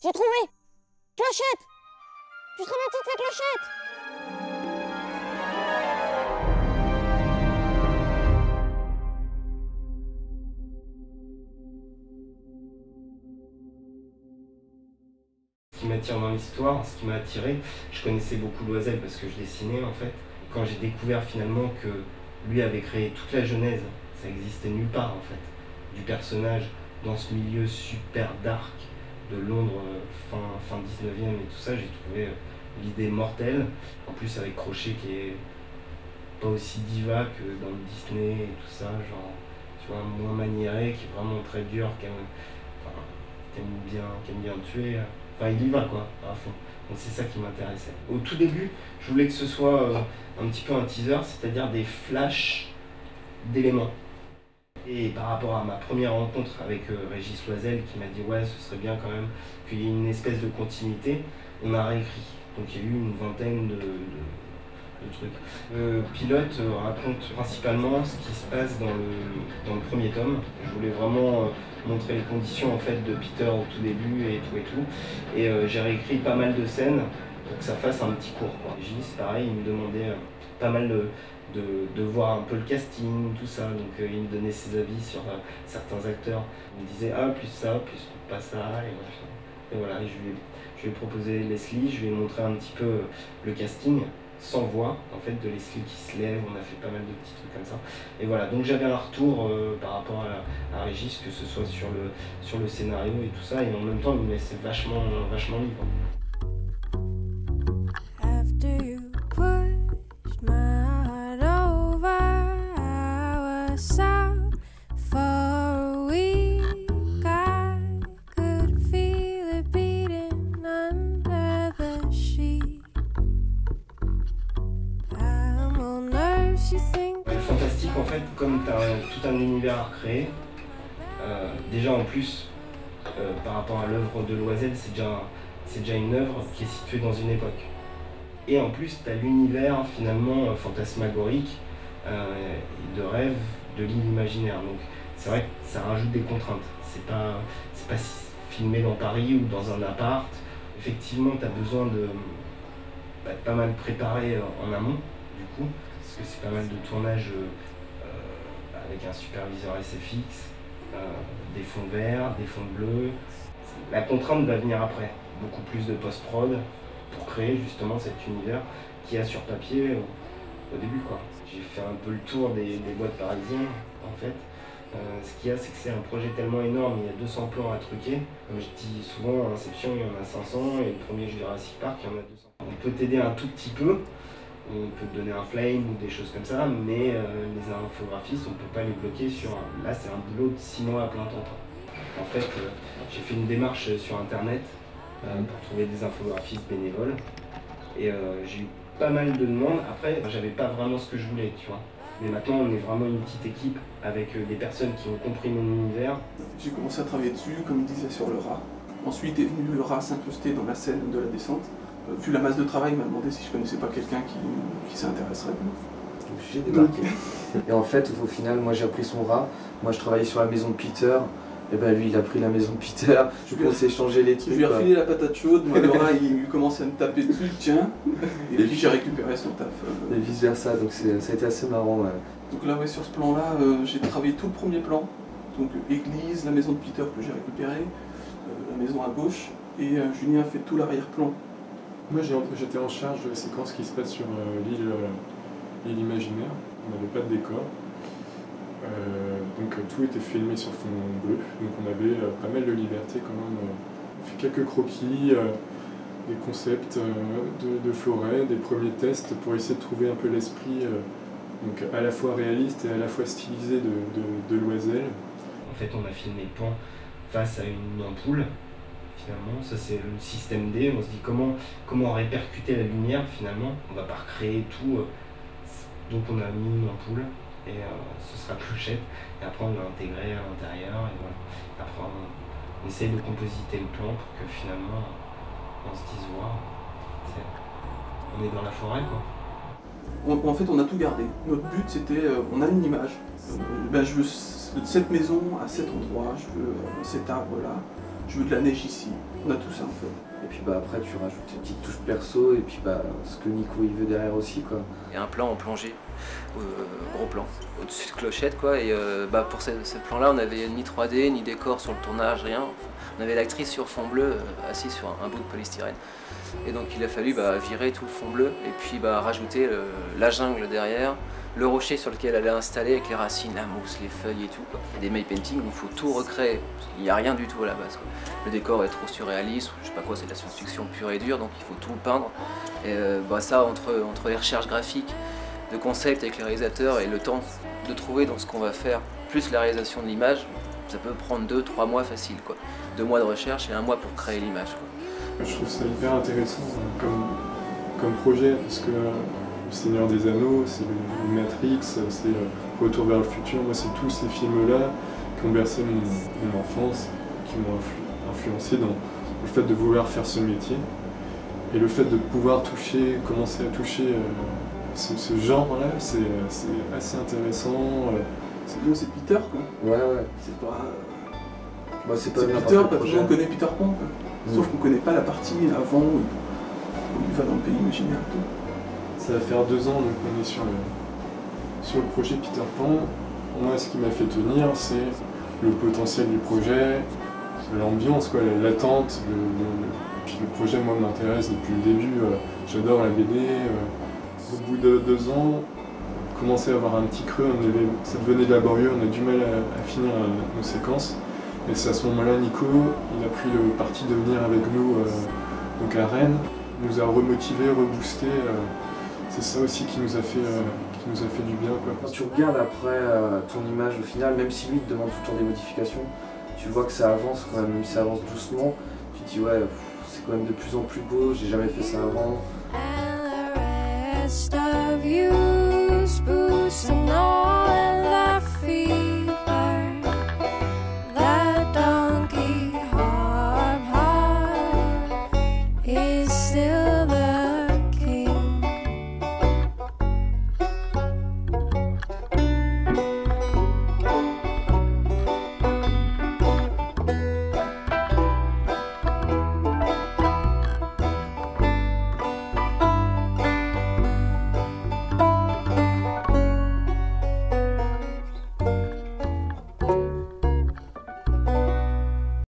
J'ai trouvé! Clochette! Tu serais ma petite clochette! Ce qui m'attire dans l'histoire, ce qui m'a attiré, je connaissais beaucoup Loisel parce que je dessinais en fait. Quand j'ai découvert finalement que lui avait créé toute la genèse, ça existait nulle part en fait, du personnage dans ce milieu super dark de Londres fin 19e et tout ça, j'ai trouvé l'idée mortelle. En plus avec Crochet qui est pas aussi diva que dans le Disney et tout ça, genre tu vois, moins maniéré, qui est vraiment très dur, qui aime bien tuer. Enfin, il y va quoi, à fond. Donc c'est ça qui m'intéressait. Au tout début, je voulais que ce soit un petit peu un teaser, c'est-à-dire des flashs d'éléments. Et par rapport à ma première rencontre avec Régis Loisel, qui m'a dit ouais, ce serait bien quand même qu'il y ait une espèce de continuité, on a réécrit. Donc il y a eu une vingtaine de trucs. Le pilote raconte principalement ce qui se passe dans le premier tome. Je voulais vraiment montrer les conditions en fait de Peter au tout début et tout. Et j'ai réécrit pas mal de scènes pour que ça fasse un petit cours, quoi. Régis, pareil, il me demandait pas mal de voir un peu le casting, tout ça. Donc il me donnait ses avis sur certains acteurs. Il me disait ah plus ça, plus pas ça, et voilà. Et je lui ai proposé Leslie, je lui ai montré un petit peu le casting sans voix en fait de Leslie qui se lève, on a fait pas mal de petits trucs comme ça. Et voilà, donc j'avais un retour par rapport à Régis, que ce soit sur le scénario et tout ça, et en même temps il me laissait vachement libre. Fantastique en fait, comme tu as tout un univers à recréer, déjà en plus par rapport à l'œuvre de Loisel, c'est déjà une œuvre qui est située dans une époque. Et en plus tu as l'univers finalement fantasmagorique, de rêve, de l'île imaginaire. Donc c'est vrai que ça rajoute des contraintes. C'est pas filmé dans Paris ou dans un appart. Effectivement tu as besoin de pas mal préparer en amont du coup. Parce que c'est pas mal de tournages avec un superviseur SFX, des fonds verts, des fonds bleus. La contrainte va venir après, beaucoup plus de post-prod pour créer justement cet univers qu'il y a sur papier au début, quoi. J'ai fait un peu le tour des boîtes parisiennes en fait. Ce qu'il y a, c'est que c'est un projet tellement énorme, il y a 200 plans à truquer. Comme je dis souvent, à Inception il y en a 500 et le premier Jurassic Park il y en a 200. On peut t'aider un tout petit peu. On peut te donner un flame ou des choses comme ça, mais les infographistes, on ne peut pas les bloquer sur... Là, c'est un boulot de 6 mois à plein temps. En fait, j'ai fait une démarche sur Internet pour trouver des infographistes bénévoles. Et j'ai eu pas mal de demandes. Après, j'avais pas vraiment ce que je voulais, tu vois. Mais maintenant, on est vraiment une petite équipe avec des personnes qui ont compris mon univers. J'ai commencé à travailler dessus, comme je disais, sur le rat. Ensuite est venu le rat s'incruster dans la scène de la descente. Vu la masse de travail, il m'a demandé si je connaissais pas quelqu'un qui s'intéresserait. Donc j'ai débarqué. Et en fait, au final, moi j'ai pris son rat. Moi je travaillais sur la maison de Peter. Et ben lui il a pris la maison de Peter. Du coup on s'est échangé les trucs. Je lui ai refilé la patate chaude. Moi le rat il commençait à me taper dessus, tiens. Et puis j'ai récupéré son taf. Et vice versa, donc ça a été assez marrant. Ouais. Donc là ouais, sur ce plan là, j'ai travaillé tout le premier plan. Donc église, la maison de Peter que j'ai récupérée, la maison à gauche. Et Julien a fait tout l'arrière-plan. Moi j'étais en charge de la séquence qui se passe sur l'île imaginaire, on n'avait pas de décor, donc tout était filmé sur fond bleu, donc on avait pas mal de liberté quand même. On fait quelques croquis, des concepts de forêt, des premiers tests pour essayer de trouver un peu l'esprit donc à la fois réaliste et à la fois stylisé de Loisel. En fait on a filmé le plan face à une ampoule. Finalement, ça c'est le système D, on se dit comment répercuter la lumière finalement, on va pas recréer tout, donc on a mis une ampoule et ce sera clochette, et après on l'a intégré à l'intérieur, et voilà. Après on essaye de compositer le plan pour que finalement on se dise waouh, on est dans la forêt quoi. En fait on a tout gardé, notre but c'était, on a une image, je veux cette maison à cet endroit, je veux cet arbre là. Je je veux de la neige ici. On a tout ça en fait. Et puis bah après tu rajoutes une petite touche perso et puis bah ce que Nico il veut derrière aussi quoi. Il y a un plan en plongée, gros plan, au-dessus de Clochette quoi. Et pour ce plan-là, on n'avait ni 3D, ni décor sur le tournage, rien. On avait l'actrice sur fond bleu, assise sur un bout de polystyrène. Et donc il a fallu virer tout le fond bleu et puis rajouter la jungle derrière, le rocher sur lequel elle a installé avec les racines, la mousse, les feuilles et tout, quoi. Il y a des mail paintings où il faut tout recréer. Il n'y a rien du tout à la base, quoi. Le décor est trop surréaliste, je sais pas quoi, c'est de la science-fiction pure et dure, donc il faut tout peindre. Et ça, entre les recherches graphiques, de concept avec les réalisateurs et le temps de trouver dans ce qu'on va faire, plus la réalisation de l'image, ça peut prendre 2-3 mois facile, quoi. 2 mois de recherche et 1 mois pour créer l'image, quoi. Je trouve ça hyper intéressant comme projet, parce que Le Seigneur des Anneaux, c'est le Matrix, c'est Retour vers le futur. Moi, c'est tous ces films-là qui ont bercé mon enfance, qui m'ont influencé dans le fait de vouloir faire ce métier. Et le fait de pouvoir commencer à toucher ce genre-là, c'est assez intéressant. C'est Peter quoi. Ouais. C'est pas. Bah, c'est Peter, pas tout le monde connaît Peter Pan quoi. Sauf qu'on connaît pas la partie avant où il va dans le pays imaginaire. Ça va faire 2 ans donc on est sur le projet Peter Pan. Moi, ce qui m'a fait tenir, c'est le potentiel du projet, l'ambiance, quoi, l'attente. Puis le projet, moi, m'intéresse depuis le début. J'adore la BD. Au bout de 2 ans, on commençait à avoir un petit creux. Ça devenait laborieux. On a du mal à finir nos séquences. Et c'est à ce moment-là, Nico, il a pris le parti de venir avec nous donc à Rennes. Il nous a remotivés, reboostés. C'est ça aussi qui nous a fait du bien, quoi. Quand tu regardes après ton image au final, même si lui te demande tout le temps des modifications, tu vois que ça avance quand même si ça avance doucement. Tu te dis ouais, c'est quand même de plus en plus beau, j'ai jamais fait ça avant.